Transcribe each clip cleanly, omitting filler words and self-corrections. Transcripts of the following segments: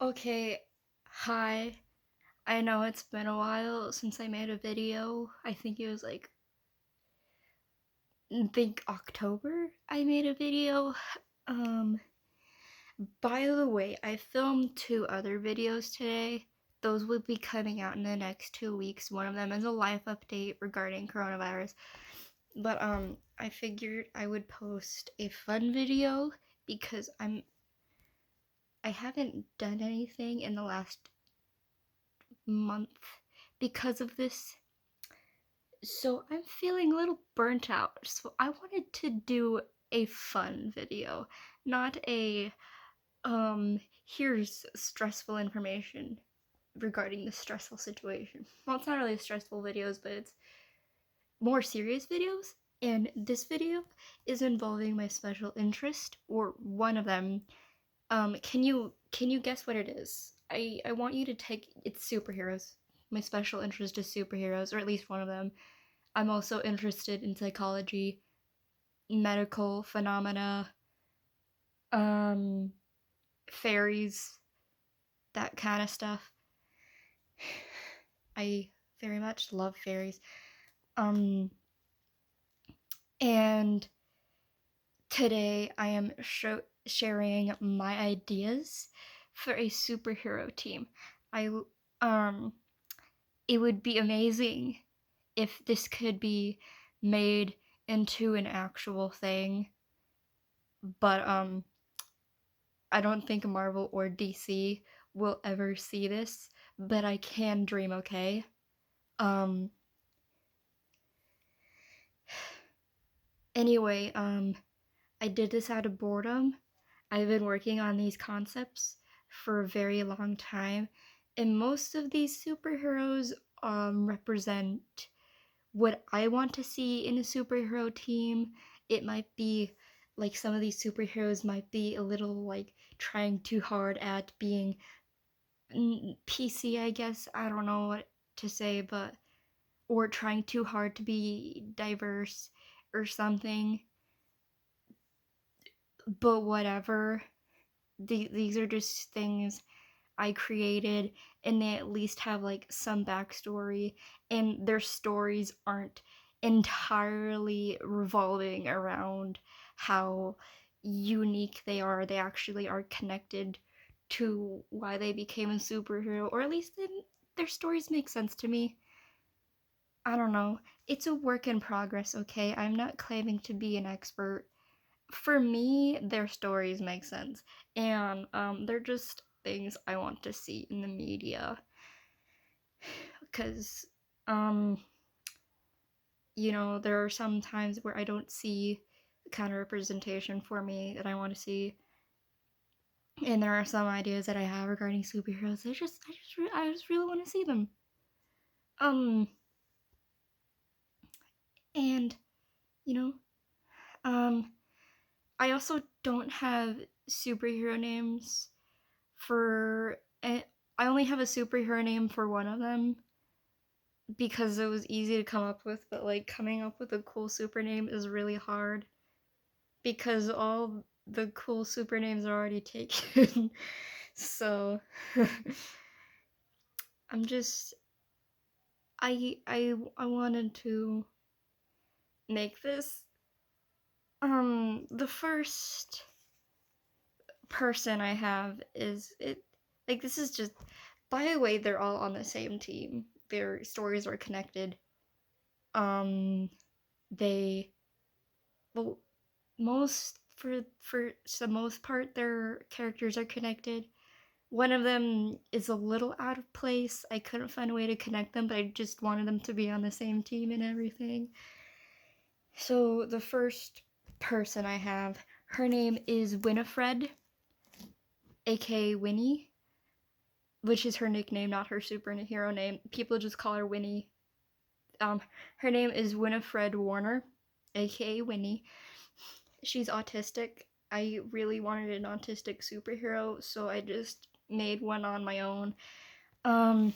Okay, hi. I know it's been a while since I made a video. I think it was October I made a video. Um, by the way, I filmed two other videos today. Those will be coming out in the next 2 weeks. One of them is a life update regarding coronavirus. But I figured I would post a fun video because I haven't done anything in the last month because of this. So I'm feeling a little burnt out. So I wanted to do a fun video, not a here's stressful information regarding the stressful situation. Well, it's not really stressful videos, but it's more serious videos. And this video is involving my special interest, or one of them. Can you guess what it is? I want you to take it's superheroes. My special interest is superheroes, or at least one of them. I'm also interested in psychology, medical phenomena, um, fairies, that kind of stuff. I very much love fairies. Um, and today I am sharing my ideas for a superhero team. I um, it would be amazing if this could be made into an actual thing, but I don't think Marvel or DC will ever see this, but I can dream, okay? Um anyway, I did this out of boredom. I've been working on these concepts for a very long time, and most of these superheroes represent what I want to see in a superhero team. It might be like some of these superheroes might be a little like trying too hard at being PC, I guess. I don't know what to say, but or trying too hard to be diverse or something. But whatever. These are just things I created, and they at least have like some backstory, and their stories aren't entirely revolving around how unique they are. They actually are connected to why they became a superhero, or at least their stories make sense to me. I don't know. It's a work in progress, okay? I'm not claiming to be an expert. For me, their stories make sense, and they're just things I want to see in the media. Because, um, there are some times where I don't see the kind of representation for me that I want to see, and there are some ideas that I have regarding superheroes. I just really want to see them. Um, and you know, um, I also don't have superhero names for. I only have a superhero name for one of them because it was easy to come up with, but like coming up with a cool super name is really hard because all the cool super names are already taken. So I'm just I wanted to make this. The first person I have is it like this is just by the way they're all on the same team. Their stories are connected. Um they well most for the most part their characters are connected. One of them is a little out of place. I couldn't find a way to connect them, but I just wanted them to be on the same team and everything. So the first person I have, her name is Winifred, aka Winnie, which is her nickname, not her superhero name. People just call her Winnie. Her name is Winifred Warner, aka Winnie. She's autistic. I really wanted an autistic superhero, so I just made one on my own. Um,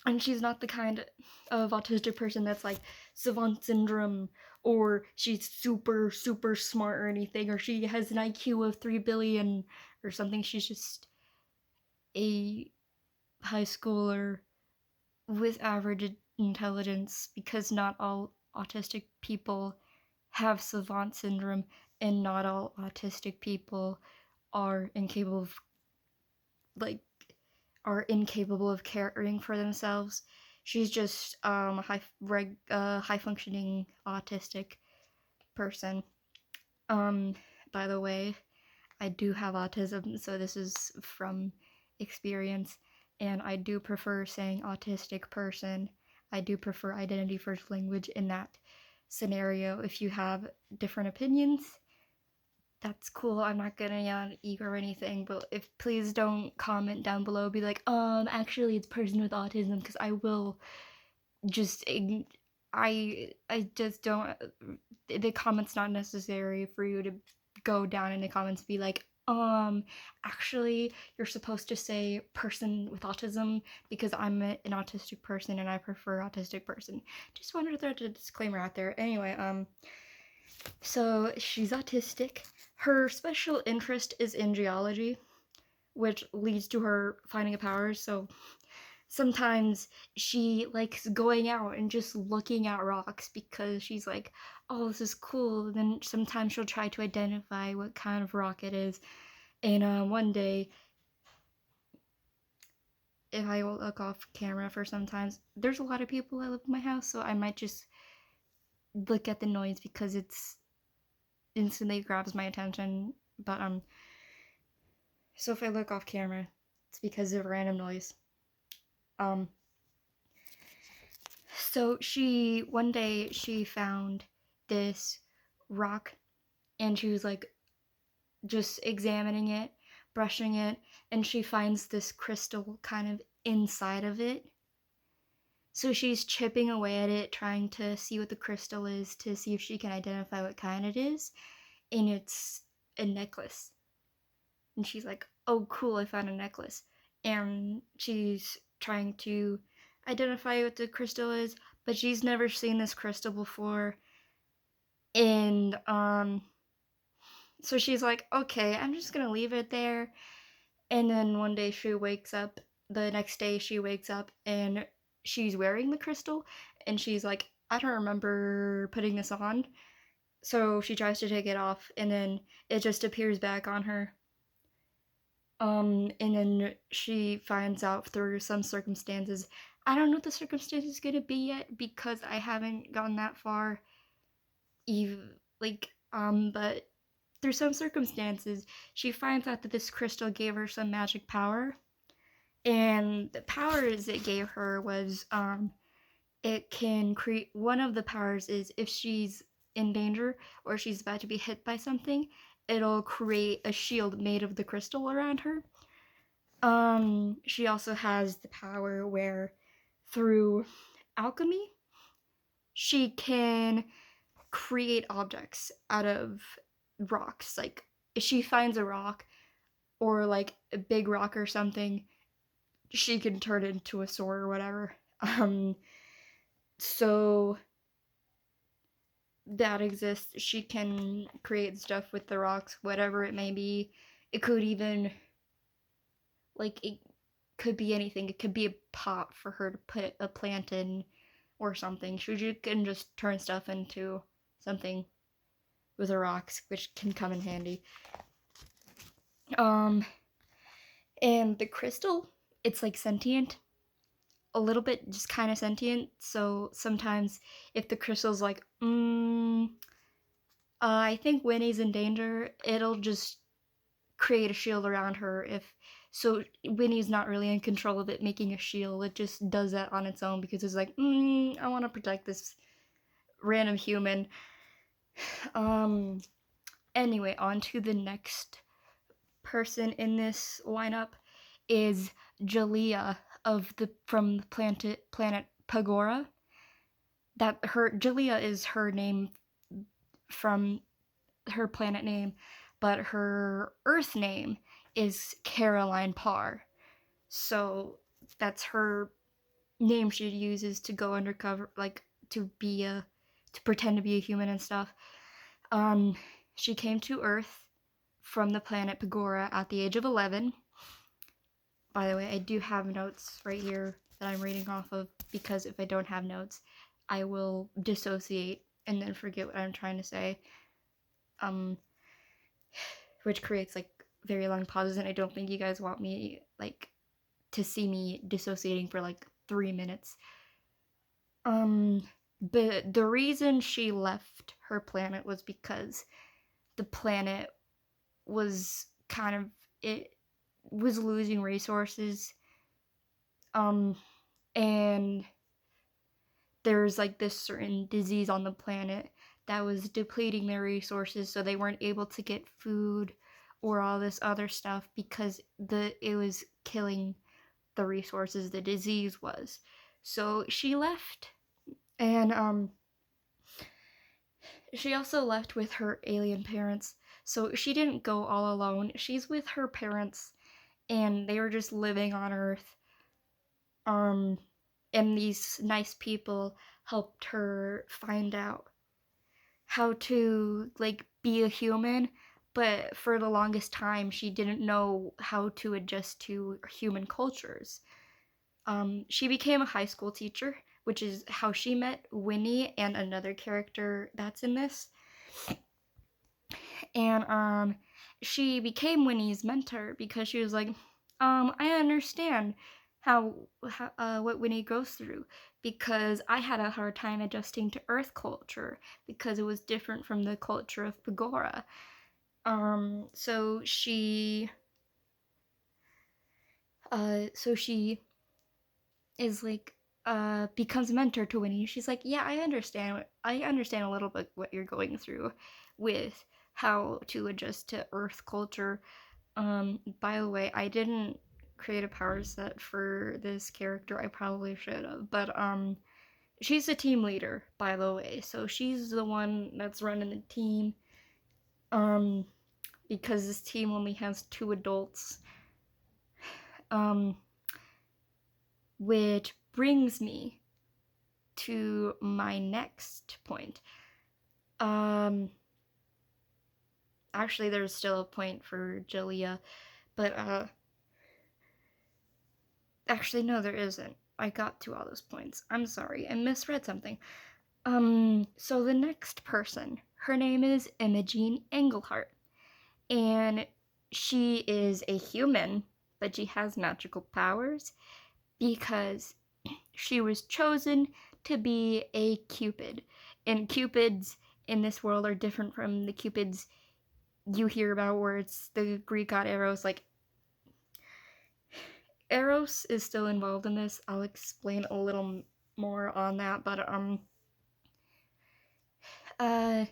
and she's not the kind of autistic person that's like savant syndrome, or she's super super smart or anything, or she has an IQ of 3 billion or something. She's just a high schooler with average intelligence, because not all autistic people have savant syndrome, and not all autistic people are incapable of like are incapable of caring for themselves. She's just high functioning autistic person. Um, by the way, I do have autism, so this is from experience, and I do prefer saying autistic person. I do prefer identity first language in that scenario. If you have different opinions, that's cool. I'm not gonna yell at you or anything, but if please don't comment down below, be like, actually it's person with autism, because I will just I just don't. The comments not necessary for you to go down in the comments and be like, actually you're supposed to say person with autism, because I'm an autistic person and I prefer autistic person. Just wanted to throw a disclaimer out there. Anyway, so she's autistic. Her special interest is in geology, which leads to her finding a power. So sometimes she likes going out and just looking at rocks because she's like, oh, this is cool. Then sometimes she'll try to identify what kind of rock it is. And one day, if I look off camera for sometimes, there's a lot of people that live in my house, so I might just look at the noise because it's instantly grabs my attention. But so if I look off camera, it's because of random noise. So one day she found this rock, and she was like just examining it, brushing it, and she finds this crystal kind of inside of it. So she's chipping away at it, trying to see what the crystal is, to see if she can identify what kind it is, and it's a necklace. And she's like, oh cool, I found a necklace. And she's trying to identify what the crystal is, but she's never seen this crystal before. And so she's like, okay, I'm just gonna leave it there. And then one day the next day she wakes up and she's wearing the crystal, and she's like, I don't remember putting this on. So she tries to take it off, and then it just appears back on her. And then she finds out through some circumstances. I don't know what the circumstance is gonna be yet because I haven't gotten that far. But through some circumstances, she finds out that this crystal gave her some magic power, and the powers it gave her was it can create. One of the powers is if she's in danger or she's about to be hit by something, it'll create a shield made of the crystal around her. She also has the power where through alchemy she can create objects out of rocks. Like if she finds a rock or like a big rock or something, she can turn it into a sword or whatever. So that exists. She can create stuff with the rocks, whatever it may be. It could even it could be anything. It could be a pot for her to put a plant in or something. She can just turn stuff into something with the rocks, which can come in handy. And the crystal, it's like sentient. A little bit, just kind of sentient. So sometimes if the crystal's like, I think Winnie's in danger, it'll just create a shield around her. So Winnie's not really in control of it making a shield. It just does that on its own because it's like, I want to protect this random human. Anyway, on to the next person in this lineup is Jalea from the planet Pagora. Jalea is her name from her planet name, but her Earth name is Caroline Parr. So that's her name she uses to go undercover, to pretend to be a human and stuff. She came to Earth from the planet Pagora at the age of 11. by the way, I do have notes right here that I'm reading off of, because if I don't have notes, I will dissociate and then forget what I'm trying to say, which creates like very long pauses, and I don't think you guys want me like to see me dissociating for like 3 minutes. But the reason she left her planet was because the planet was kind of, it was losing resources, and there's like this certain disease on the planet that was depleting their resources, so they weren't able to get food or all this other stuff because it was killing the resources the disease was. So she left, and she also left with her alien parents. So she didn't go all alone. She's with her parents, and they were just living on Earth. And these nice people helped her find out how to like be a human, but for the longest time she didn't know how to adjust to human cultures. She became a high school teacher, which is how she met Winnie and another character that's in this. And she became Winnie's mentor because she was like, I understand how what Winnie goes through, because I had a hard time adjusting to Earth culture because it was different from the culture of Pagora. So she is like becomes a mentor to Winnie. She's like, yeah, I understand. I understand a little bit what you're going through with how to adjust to Earth culture. By the way, I didn't create a power set for this character. I probably should have, but she's the team leader, by the way. So she's the one that's running the team. Because this team only has 2 adults. Which brings me to my next point. Actually, there's still a point for Jalea, but actually, no, there isn't. I got to all those points. I'm sorry, I misread something. So the next person, her name is Imogene Englehart, and she is a human, but she has magical powers because she was chosen to be a Cupid. And Cupids in this world are different from the Cupids you hear about where it's the Greek god Eros. Like, Eros is still involved in this. I'll explain a little more on that, but to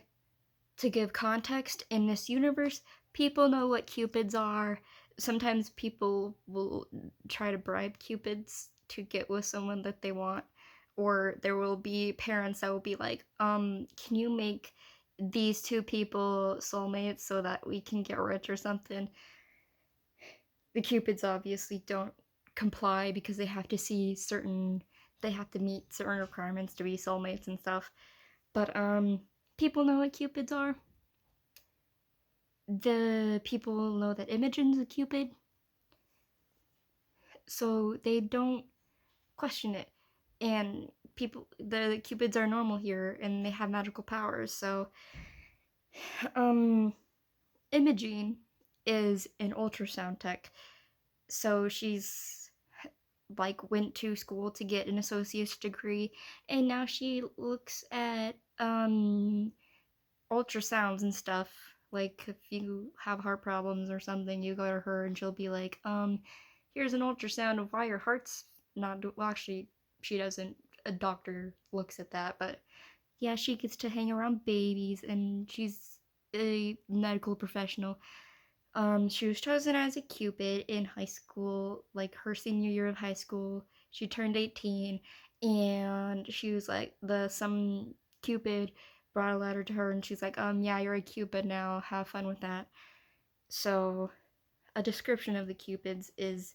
give context, in this universe, people know what Cupids are. Sometimes people will try to bribe Cupids to get with someone that they want, or there will be parents that will be like, can you make these 2 people soulmates so that we can get rich or something? The Cupids obviously don't comply because they have to meet certain requirements to be soulmates and stuff. But people know what Cupids are. The people know that Imogen's a Cupid, so they don't question it. And the Cupids are normal here, and they have magical powers. So, Imogene is an ultrasound tech. So she's like went to school to get an associate's degree, and now she looks at ultrasounds and stuff. Like, if you have heart problems or something, you go to her and she'll be like, here's an ultrasound of why your heart's not well, actually she doesn't, a doctor looks at that, but yeah, she gets to hang around babies, and she's a medical professional. She was chosen as a Cupid in high school, like her senior year of high school. She turned 18, and she was like, some Cupid brought a letter to her, and she's like, yeah, you're a Cupid now, have fun with that. So, a description of the Cupids is,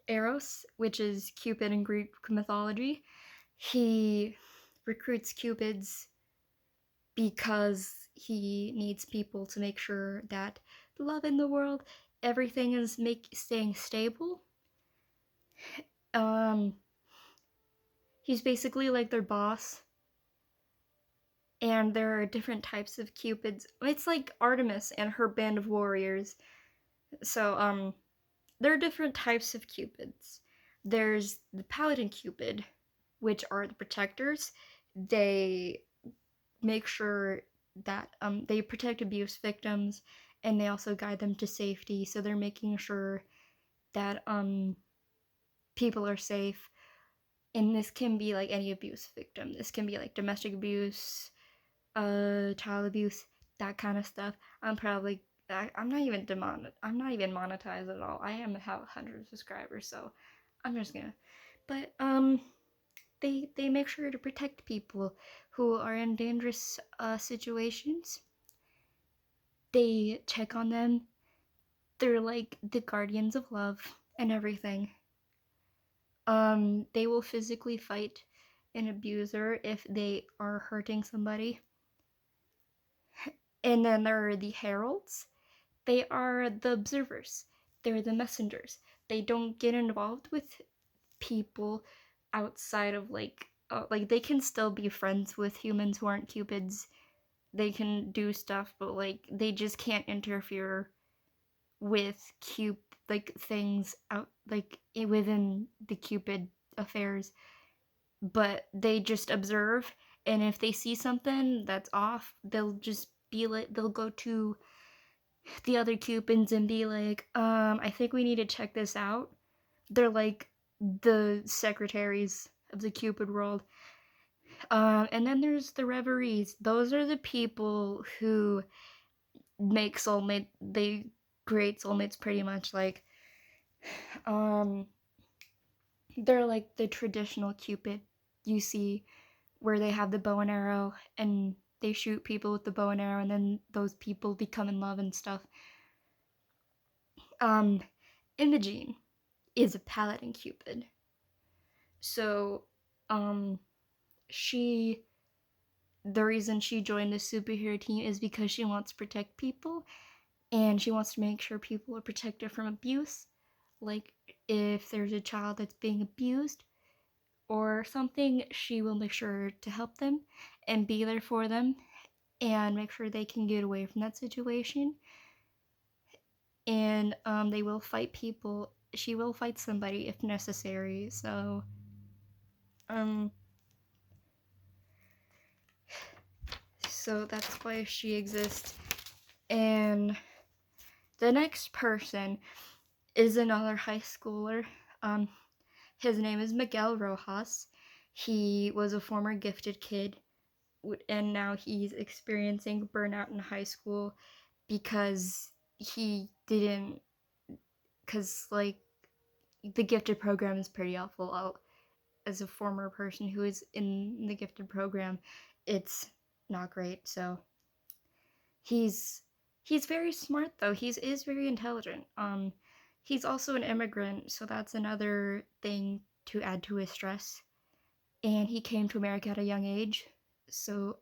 Eros, which is Cupid in Greek mythology. He recruits Cupids because he needs people to make sure that love in the world everything is staying stable. Um, he's basically like their boss, and there are different types of cupids. It's like Artemis and her band of warriors. So there are different types of cupids. There's the paladin cupid, which are the protectors. They make sure that they protect abuse victims, and they also guide them to safety. So they're making sure that people are safe. And this can be like any abuse victim. This can be like domestic abuse, child abuse, that kind of stuff. I'm not even monetized at all. I am have 100 subscribers, so I'm just gonna. But they make sure to protect people who are in dangerous situations. They check on them. They're like the guardians of love and everything. They will physically fight an abuser if they are hurting somebody. And then there are the heralds. They are the observers. They're the messengers. They don't get involved with people outside of like they can still be friends with humans who aren't cupids. They can do stuff, but like they just can't interfere with like things out like within the cupid affairs. But they just observe, and if they see something that's off, they'll just be like they'll go to the other cupids and be like, I think we need to check this out. They're like the secretaries of the cupid world. And then there's the reveries. Those are the people who make soulmate. They create soulmates pretty much. Like, um, they're like the traditional cupid you see, where they have the bow and arrow and they shoot people with the bow and arrow, and then those people become in love and stuff. Um, Imogene is a paladin cupid. So, um, she the reason she joined the superhero team is because she wants to protect people, and she wants to make sure people are protected from abuse. Like if there's a child that's being abused or something, she will make sure to help them and be there for them and make sure they can get away from that situation. And they will fight people. She will fight somebody if necessary. Um, so that's why she exists. And the next person is another high schooler. Um, his name is Miguel Rojas. He was a former gifted kid, and now he's experiencing burnout in high school because he didn't. Because, like, the gifted program is pretty awful. As a former person who is in the gifted program, it's not great. So he's very smart though. Is very intelligent. He's also an immigrant, so that's another thing to add to his stress. And he came to America at a young age, so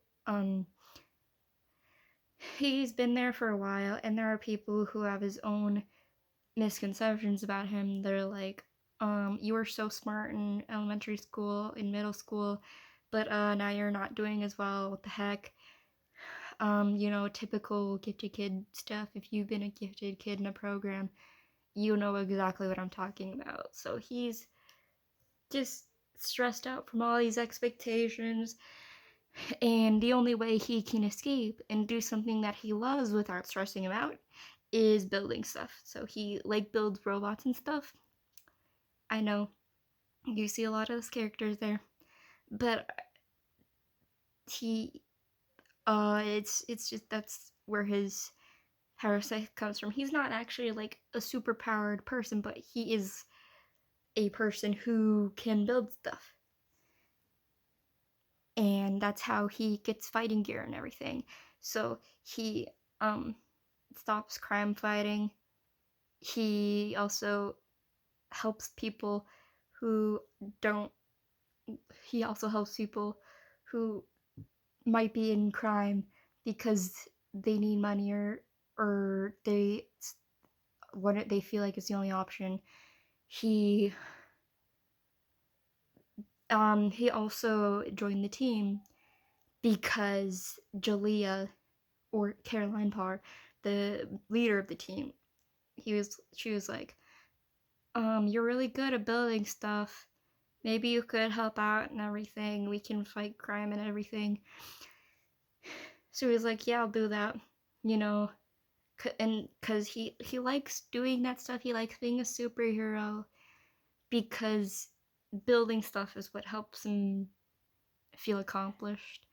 he's been there for a while. And there are people who have his own misconceptions about him. They're like, you were so smart in elementary school, in middle school, but now you're not doing as well. What the heck? Typical gifted kid stuff. If you've been a gifted kid in a program, you know exactly what I'm talking about. So he's just stressed out from all these expectations, and the only way he can escape and do something that he loves without stressing him out is building stuff. So he like builds robots and stuff. I know you see a lot of those characters there, but he it's just that's where his parasite comes from. He's not actually like a super powered person, but he is a person who can build stuff. And that's how he gets fighting gear and everything. So he stops crime fighting. He also helps people who don't he also helps people who might be in crime because they need money or they what they feel like is the only option. He he also joined the team because Jalea, or Caroline Parr, the leader of the team, she was like, you're really good at building stuff. Maybe you could help out and everything. We can fight crime and everything. So he was like, yeah, I'll do that. You know, and because he likes doing that stuff. He likes being a superhero because building stuff is what helps him feel accomplished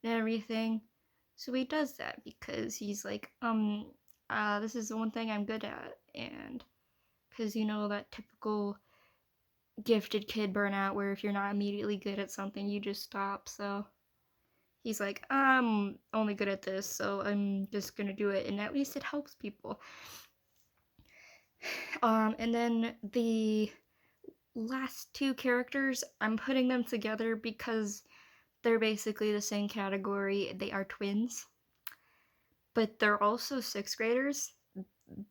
and everything. So he does that because he's like, this is the one thing I'm good at, and because you know that typical gifted kid burnout where if you're not immediately good at something, you just stop. So he's like, I'm only good at this, so I'm just gonna do it, and at least it helps people. And then the last two characters, I'm putting them together because they're basically the same category. They are twins, but they're also sixth graders.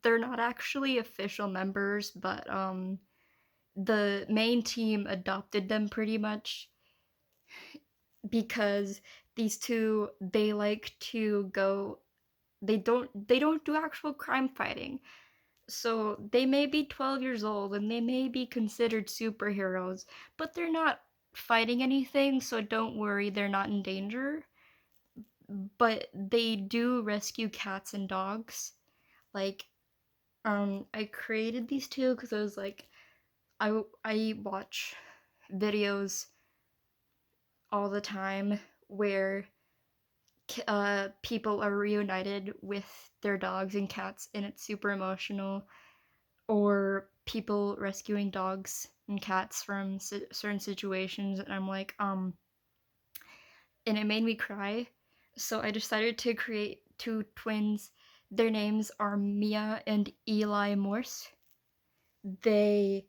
They're not actually official members, but the main team adopted them pretty much because these two, they like to go, they don't do actual crime fighting. So they may be 12 years old and they may be considered superheroes, but they're not fighting anything, so don't worry, they're not in danger. But they do rescue cats and dogs. Like, I created these two because I was like, I watch videos all the time where people are reunited with their dogs and cats, and it's super emotional. Or people rescuing dogs and cats from certain situations, and I'm like, and it made me cry. So I decided to create two twins. Their names are Mia and Eli Morse. They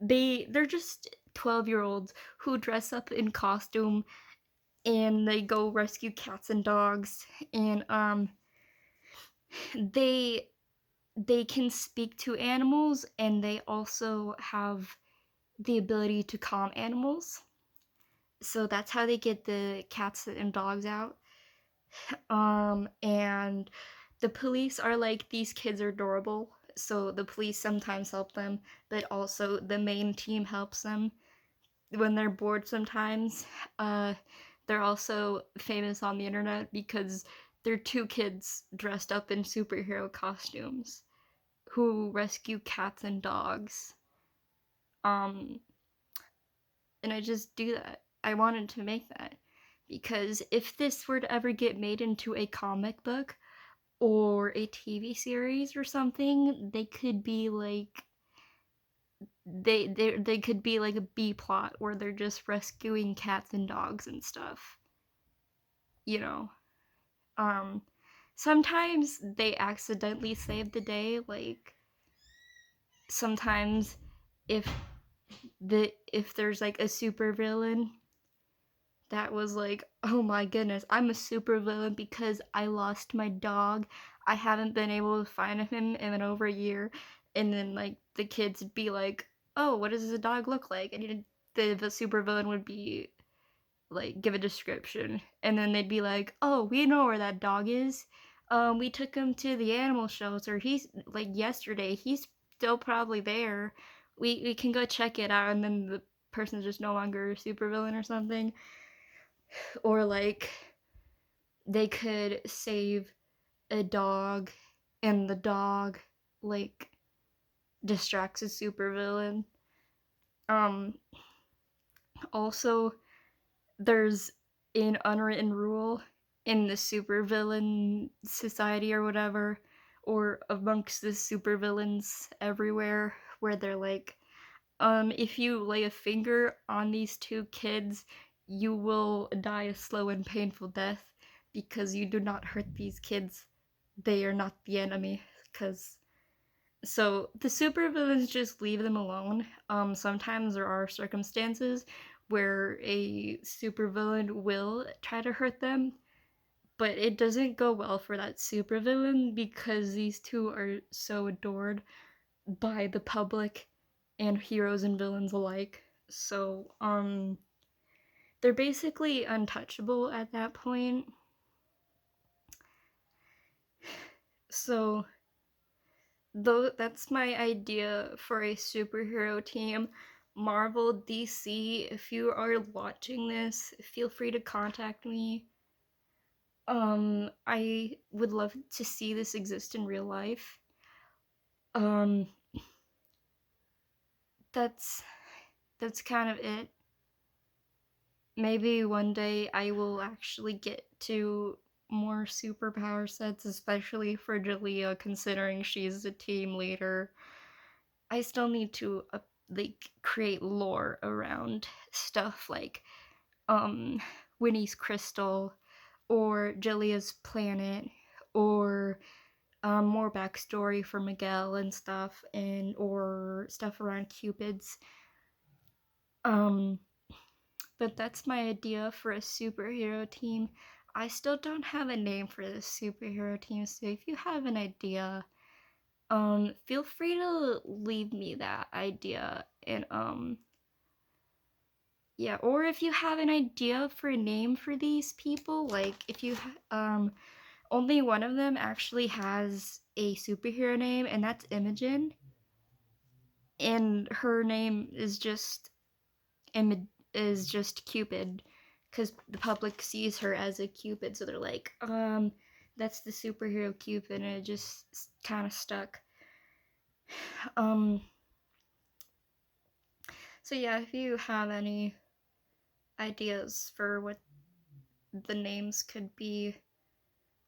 they're just 12-year-olds who dress up in costume and they go rescue cats and dogs, and they they can speak to animals, and they also have the ability to calm animals. So that's how they get the cats and dogs out. And the police are like, these kids are adorable. So the police sometimes help them, but also the main team helps them when they're bored sometimes. Uh, they're also famous on the internet because they're two kids dressed up in superhero costumes who rescue cats and dogs. Um, and I just do that. I wanted to make that because if this were to ever get made into a comic book or a TV series or something, they could be like they could be like a B plot where they're just rescuing cats and dogs and stuff. You know. Um Sometimes they accidentally save the day, like sometimes if if there's like a super villain that was like, oh my goodness, I'm a supervillain because I lost my dog. I haven't been able to find him in over a year. And then, like, the kids would be like, oh, what does the dog look like? And the supervillain would be like, give a description. And then they'd be like, oh, we know where that dog is. We took him to the animal shelter. He's like yesterday. He's still probably there. We can go check it out. And then the person's just no longer a supervillain or something. Or like they could save a dog and the dog like distracts a supervillain. Um Also, there's an unwritten rule in the supervillain society or whatever, or amongst the supervillains everywhere, where they're like, if you lay a finger on these two kids, you will die a slow and painful death because you do not hurt these kids. They are not the enemy. Because so the supervillains just leave them alone. Sometimes there are circumstances where a supervillain will try to hurt them, but it doesn't go well for that supervillain because these two are so adored. by the public and heroes and villains alike. So, they're basically untouchable at that point. So, though that's my idea for a superhero team. Marvel, DC, if you are watching this, feel free to contact me. I would love to see this exist in real life. Um, that's kind of it. Maybe one day I will actually get to more superpower sets, especially for Jalea, considering she's the team leader. I still need to like create lore around stuff like um Winnie's crystal or Jalea's planet or more backstory for Miguel and stuff, and or stuff around Cupid's. Um, but that's my idea for a superhero team. I still don't have a name for this superhero team, so if you have an idea, feel free to leave me that idea. And yeah, or if you have an idea for a name for these people, like if you only one of them actually has a superhero name, and that's Imogen, and her name is just Cupid, because the public sees her as a Cupid, so they're like, that's the superhero Cupid, and it just kind of stuck. Um, so yeah, if you have any ideas for what the names could be,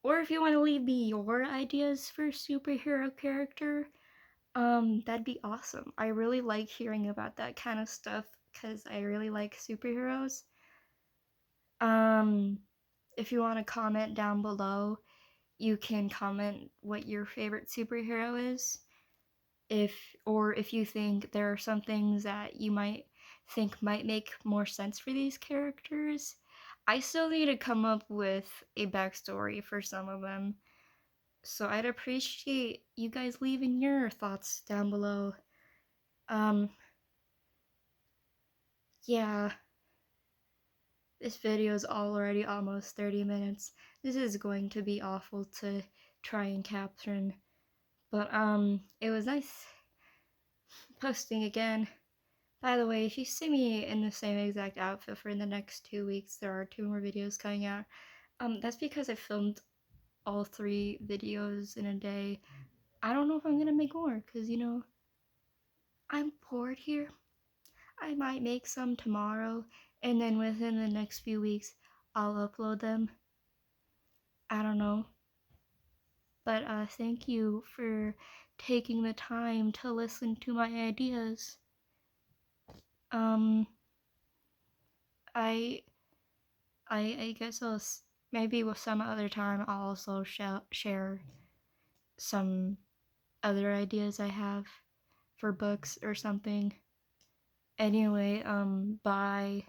or if you want to leave me your ideas for superhero character, that'd be awesome. I really like hearing about that kind of stuff because I really like superheroes. Um, if you want to comment down below, you can comment what your favorite superhero is. If you think there are some things that you might think might make more sense for these characters. I still need to come up with a backstory for some of them. So I'd appreciate you guys leaving your thoughts down below. Yeah, this video is already almost 30 minutes. This is going to be awful to try and caption. But, it was nice posting again. By the way, if you see me in the same exact outfit for the next 2 weeks, there are 2 more videos coming out. That's because I filmed all 3 videos in a day. I don't know if I'm gonna make more, because, you know, I'm bored here. I might make some tomorrow, and then within the next few weeks, I'll upload them. I don't know. But thank you for taking the time to listen to my ideas. Um, I I guess maybe with some other time I'll also share some other ideas I have for books or something. Anyway, bye.